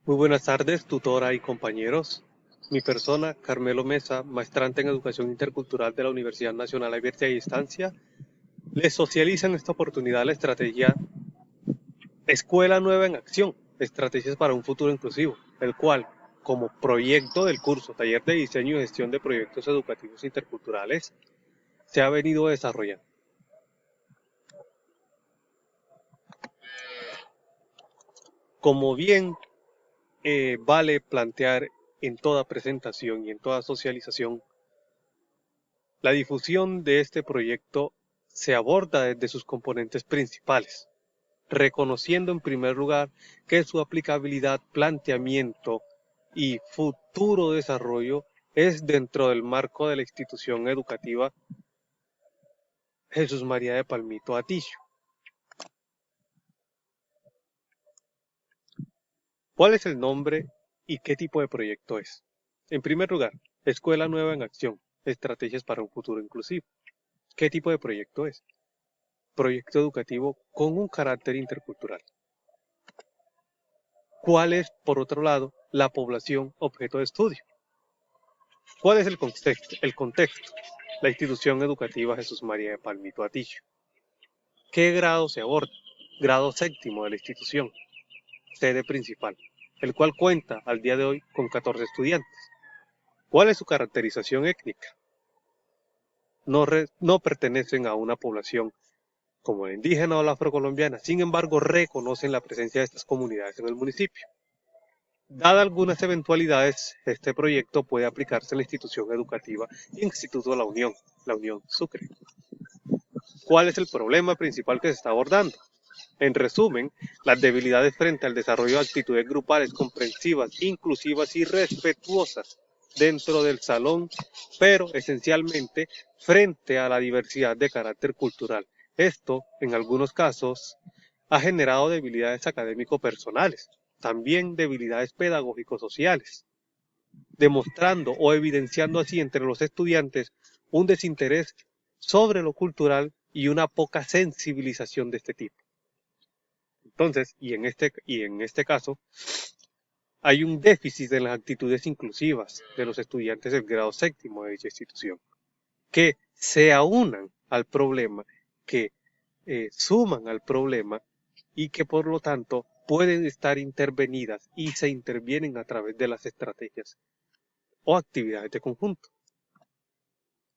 Muy buenas tardes, tutora y compañeros. Mi persona, Carmelo Mesa, maestrante en Educación Intercultural de la Universidad Nacional Abierta y Distancia, les socializa en esta oportunidad la estrategia Escuela Nueva en Acción, Estrategias para un Futuro Inclusivo, el cual, como proyecto del curso Taller de Diseño y Gestión de Proyectos Educativos Interculturales, se ha venido desarrollando. Como bien vale plantear en toda presentación y en toda socialización, la difusión de este proyecto se aborda desde sus componentes principales, reconociendo en primer lugar que su aplicabilidad, planteamiento y futuro desarrollo es dentro del marco de la institución educativa Jesús María de Palmito Atillo. ¿Cuál es el nombre y qué tipo de proyecto es? En primer lugar, Escuela Nueva en Acción, Estrategias para un Futuro Inclusivo. ¿Qué tipo de proyecto es? Proyecto educativo con un carácter intercultural. ¿Cuál es, por otro lado, la población objeto de estudio? ¿Cuál es el contexto? La institución educativa Jesús María de Palmito Atillo. ¿Qué grado se aborda? Grado séptimo de la institución, sede principal, el cual cuenta al día de hoy con 14 estudiantes. ¿Cuál es su caracterización étnica? No pertenecen a una población como la indígena o la afrocolombiana, sin embargo reconocen la presencia de estas comunidades en el municipio. Dadas algunas eventualidades, este proyecto puede aplicarse en la institución educativa y Instituto de la Unión Sucre. ¿Cuál es el problema principal que se está abordando? En resumen, las debilidades frente al desarrollo de actitudes grupales comprensivas, inclusivas y respetuosas dentro del salón, pero esencialmente frente a la diversidad de carácter cultural. Esto, en algunos casos, ha generado debilidades académico-personales, también debilidades pedagógico-sociales, demostrando o evidenciando así entre los estudiantes un desinterés sobre lo cultural y una poca sensibilización de este tipo. Entonces, en este caso, hay un déficit en las actitudes inclusivas de los estudiantes del grado séptimo de dicha institución, que se aunan al problema, que suman al problema y que por lo tanto pueden estar intervenidas y se intervienen a través de las estrategias o actividades de conjunto.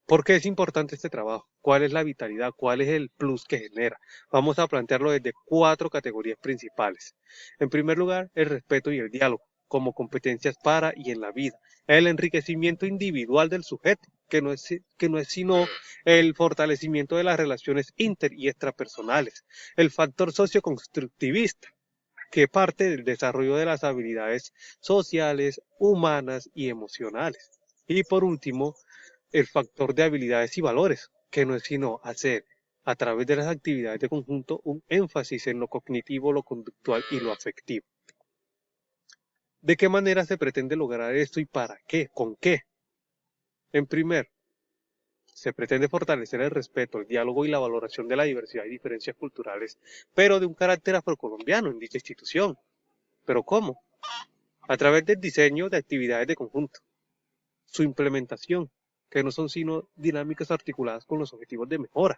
¿Por qué es importante este trabajo? ¿Cuál es la vitalidad? ¿Cuál es el plus que genera? Vamos a plantearlo desde 4 categorías principales. En primer lugar, el respeto y el diálogo como competencias para y en la vida. El enriquecimiento individual del sujeto, que no es sino el fortalecimiento de las relaciones inter y extrapersonales. El factor socioconstructivista, que parte del desarrollo de las habilidades sociales, humanas y emocionales. Y por último, el factor de habilidades y valores, que no es sino hacer a través de las actividades de conjunto un énfasis en lo cognitivo, lo conductual y lo afectivo. ¿De qué manera se pretende lograr esto y para qué? ¿Con qué? En primer, se pretende fortalecer el respeto, el diálogo y la valoración de la diversidad y diferencias culturales, pero de un carácter afrocolombiano en dicha institución. ¿Pero cómo? A través del diseño de actividades de conjunto, su implementación, que no son sino dinámicas articuladas con los objetivos de mejora.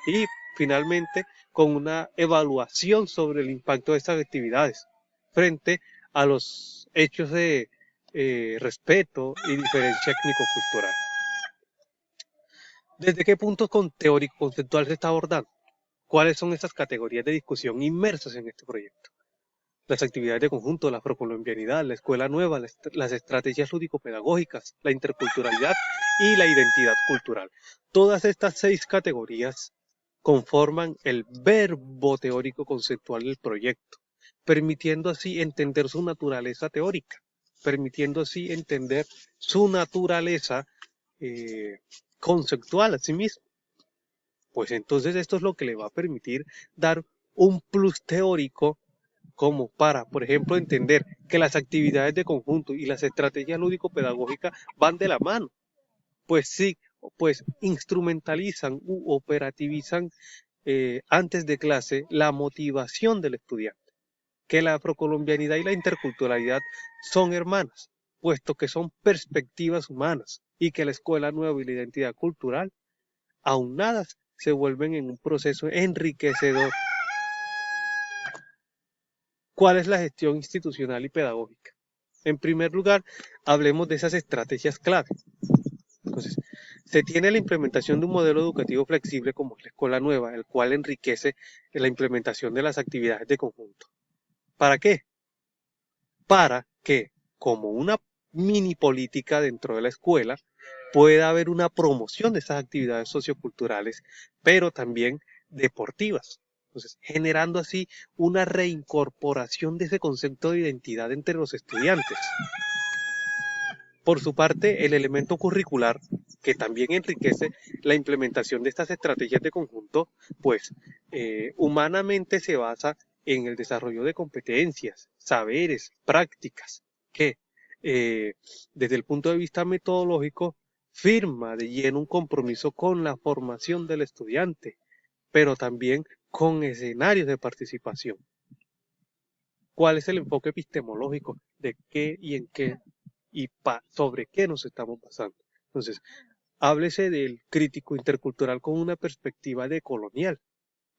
Y finalmente, con una evaluación sobre el impacto de estas actividades frente a los hechos de respeto y diferencia étnico-cultural. ¿Desde qué punto teórico-conceptual se está abordando? ¿Cuáles son esas categorías de discusión inmersas en este proyecto? Las actividades de conjunto, la afrocolombianidad, la escuela nueva, las estrategias lúdico-pedagógicas, la interculturalidad y la identidad cultural. Todas estas 6 categorías conforman el verbo teórico conceptual del proyecto, permitiendo así entender su naturaleza teórica, permitiendo así entender su naturaleza conceptual a sí mismo. Pues entonces esto es lo que le va a permitir dar un plus teórico como para, por ejemplo, entender que las actividades de conjunto y las estrategias lúdico-pedagógicas van de la mano. Pues sí, pues instrumentalizan u operativizan antes de clase la motivación del estudiante. que la afrocolombianidad y la interculturalidad son hermanas, puesto que son perspectivas humanas y que la escuela nueva y la identidad cultural, aunadas, se vuelven en un proceso enriquecedor. ¿Cuál es la gestión institucional y pedagógica? En primer lugar, hablemos de esas estrategias clave. Entonces, se tiene la implementación de un modelo educativo flexible como es la escuela nueva, el cual enriquece la implementación de las actividades de conjunto. ¿Para qué? Para que, como una mini política dentro de la escuela, pueda haber una promoción de esas actividades socioculturales, pero también deportivas. Entonces, generando así una reincorporación de ese concepto de identidad entre los estudiantes. Por su parte, el elemento curricular, que también enriquece la implementación de estas estrategias de conjunto, pues humanamente se basa en el desarrollo de competencias, saberes, prácticas, que desde el punto de vista metodológico firma de lleno un compromiso con la formación del estudiante, pero también con escenarios de participación. ¿Cuál es el enfoque epistemológico de qué y en qué y sobre qué nos estamos basando? Entonces, háblese del crítico intercultural con una perspectiva decolonial,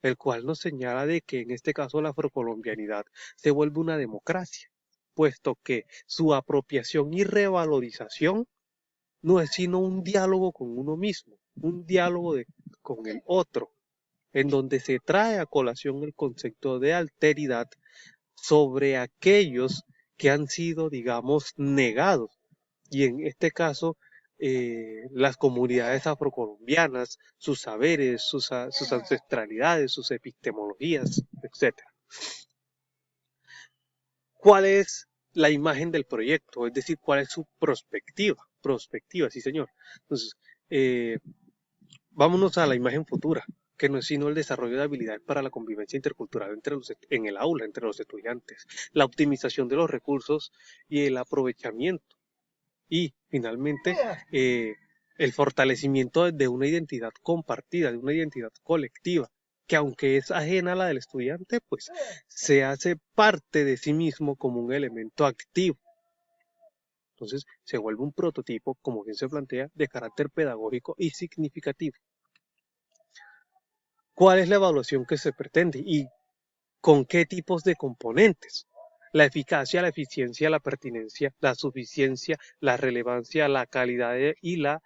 el cual nos señala de que en este caso la afrocolombianidad se vuelve una democracia, puesto que su apropiación y revalorización no es sino un diálogo con uno mismo, un diálogo con el otro, en donde se trae a colación el concepto de alteridad sobre aquellos que han sido, digamos, negados. Y en este caso, las comunidades afrocolombianas, sus saberes, sus ancestralidades, sus epistemologías, etc. ¿Cuál es la imagen del proyecto? Es decir, ¿cuál es su perspectiva? Perspectiva, sí señor. Entonces, vámonos a la imagen futura, que no es sino el desarrollo de habilidades para la convivencia intercultural en el aula, entre los estudiantes, la optimización de los recursos y el aprovechamiento. Y finalmente, el fortalecimiento de una identidad compartida, de una identidad colectiva, que aunque es ajena a la del estudiante, pues se hace parte de sí mismo como un elemento activo. Entonces se vuelve un prototipo, como bien se plantea, de carácter pedagógico y significativo. ¿Cuál es la evaluación que se pretende y con qué tipos de componentes? La eficacia, la eficiencia, la pertinencia, la suficiencia, la relevancia, la calidad y la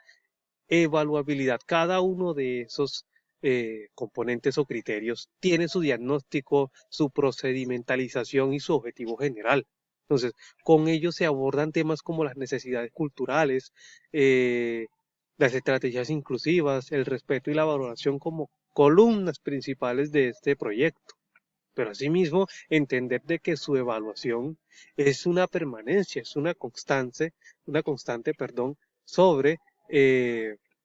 evaluabilidad. Cada uno de esos componentes o criterios tiene su diagnóstico, su procedimentalización y su objetivo general. Entonces, con ellos se abordan temas como las necesidades culturales, las estrategias inclusivas, el respeto y la valoración como columnas principales de este proyecto. Pero asimismo, entender de que su evaluación es una permanencia, es una constante, sobre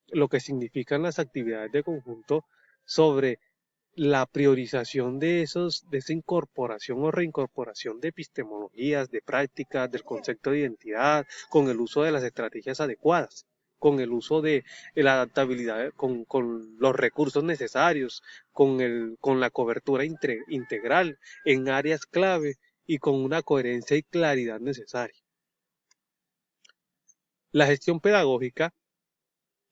lo que significan las actividades de conjunto, sobre la priorización de esa incorporación o reincorporación de epistemologías, de prácticas, del concepto de identidad, con el uso de las estrategias adecuadas, con el uso de la adaptabilidad, con los recursos necesarios, con la cobertura integral en áreas clave y con una coherencia y claridad necesaria. La gestión pedagógica,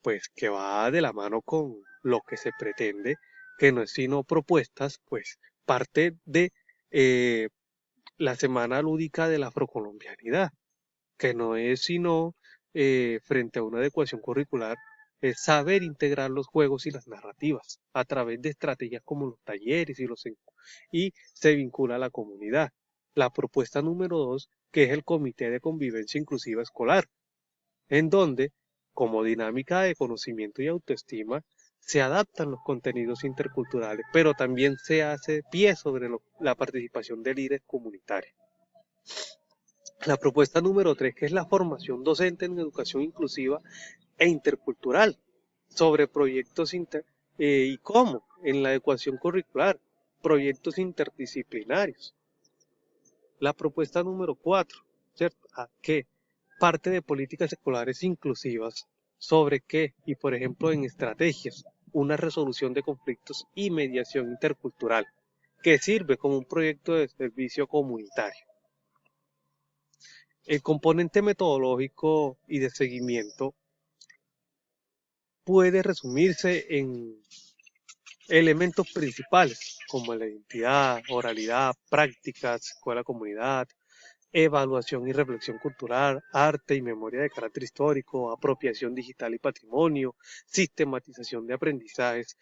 pues que va de la mano con lo que se pretende, que no es sino propuestas, pues parte de la Semana Lúdica de la Afrocolombianidad, que no es sino frente a una adecuación curricular, es saber integrar los juegos y las narrativas a través de estrategias como los talleres y se vincula a la comunidad. La propuesta número 2, que es el Comité de Convivencia Inclusiva Escolar, en donde, como dinámica de conocimiento y autoestima, se adaptan los contenidos interculturales, pero también se hace pie sobre la participación de líderes comunitarios. La propuesta número 3, que es la formación docente en educación inclusiva e intercultural, sobre proyectos y cómo en la adecuación curricular, proyectos interdisciplinarios. La propuesta número 4, ¿cierto? ¿Qué? Parte de políticas escolares inclusivas, sobre qué, y por ejemplo en estrategias, una resolución de conflictos y mediación intercultural, que sirve como un proyecto de servicio comunitario. El componente metodológico y de seguimiento puede resumirse en elementos principales como la identidad, oralidad, prácticas, escuela-comunidad, evaluación y reflexión cultural, arte y memoria de carácter histórico, apropiación digital y patrimonio, sistematización de aprendizajes.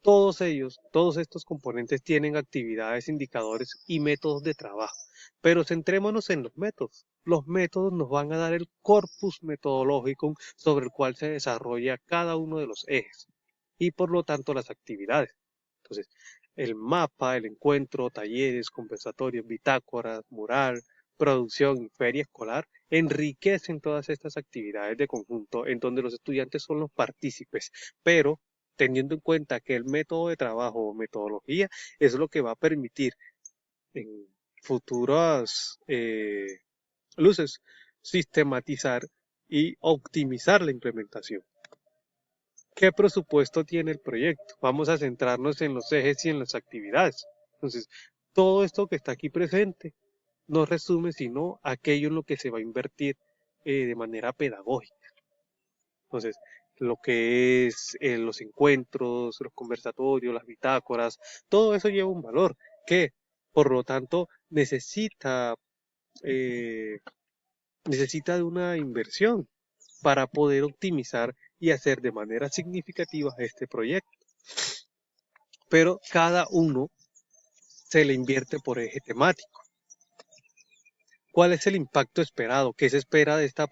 Todos estos componentes tienen actividades, indicadores y métodos de trabajo. Pero centrémonos en los métodos. Los métodos nos van a dar el corpus metodológico sobre el cual se desarrolla cada uno de los ejes y por lo tanto las actividades. Entonces, el mapa, el encuentro, talleres, conversatorios, bitácoras, mural, producción y feria escolar enriquecen todas estas actividades de conjunto en donde los estudiantes son los partícipes, pero teniendo en cuenta que el método de trabajo o metodología es lo que va a permitir en futuras luces sistematizar y optimizar la implementación. ¿Qué presupuesto tiene el proyecto? Vamos a centrarnos en los ejes y en las actividades. Entonces, todo esto que está aquí presente no resume sino aquello en lo que se va a invertir de manera pedagógica. Entonces, lo que es los encuentros, los conversatorios, las bitácoras, todo eso lleva un valor que, por lo tanto, necesita de una inversión para poder optimizar y hacer de manera significativa este proyecto. Pero cada uno se le invierte por eje temático. ¿Cuál es el impacto esperado? ¿Qué se espera de esta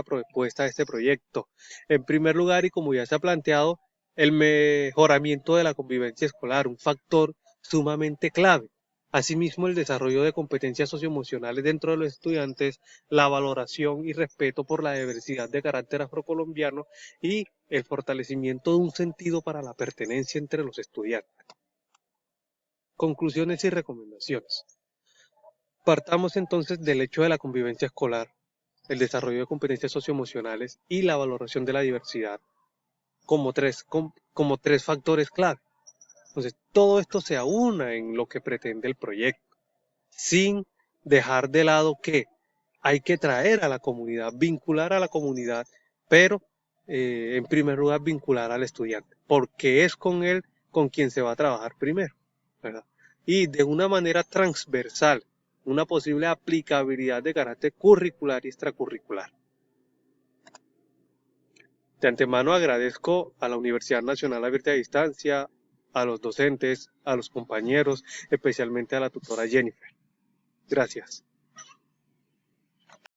propuesta, de este proyecto? En primer lugar, y como ya se ha planteado, el mejoramiento de la convivencia escolar, un factor sumamente clave. Asimismo, el desarrollo de competencias socioemocionales dentro de los estudiantes, la valoración y respeto por la diversidad de carácter afrocolombiano y el fortalecimiento de un sentido para la pertenencia entre los estudiantes. Conclusiones y recomendaciones. Partamos entonces del hecho de la convivencia escolar, el desarrollo de competencias socioemocionales y la valoración de la diversidad como tres factores clave. Entonces, todo esto se aúna en lo que pretende el proyecto, sin dejar de lado que hay que traer a la comunidad, vincular a la comunidad, pero en primer lugar vincular al estudiante, porque es con él con quien se va a trabajar primero, ¿verdad? Y de una manera transversal, una posible aplicabilidad de carácter curricular y extracurricular. De antemano agradezco a la Universidad Nacional Abierta a Distancia, a los docentes, a los compañeros, especialmente a la tutora Jennifer. Gracias.